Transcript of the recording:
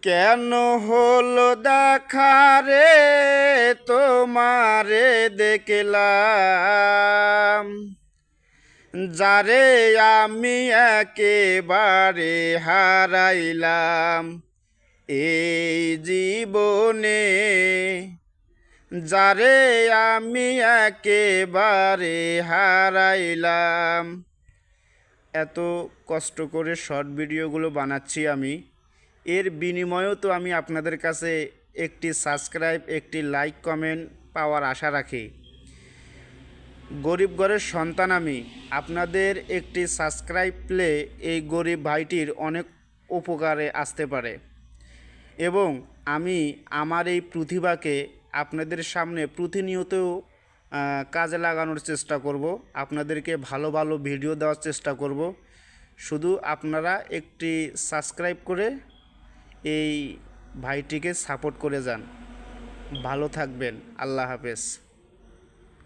কেন হলো দেখা রে তোমারে দেখলাম, যারে আমি একেবারে হারাইলাম এই জীবনে, যারে আমি একেবারে হারাইলাম। এত কষ্ট করে শর্ট ভিডিওগুলো বানাচ্ছি আমি, এর বিনিময়েও তো আমি আপনাদের কাছে একটি সাবস্ক্রাইব, একটি লাইক, কমেন্ট পাওয়ার আশা রাখি। গরিব ঘরের সন্তান আমি, আপনাদের একটি সাবস্ক্রাইব পেলে এই গরিব ভাইটির অনেক উপকারে আসতে পারে এবং আমি আমার এই প্রতিভাকে আপনাদের সামনে প্রতিনিয়ত কাজে লাগানোর চেষ্টা করব, আপনাদেরকে ভালো ভালো ভিডিও দেওয়ার চেষ্টা করব। শুধু আপনারা একটি সাবস্ক্রাইব করে এই ভাইটিকে সাপোর্ট করে যান। ভালো থাকবেন। আল্লাহ হাফেজ।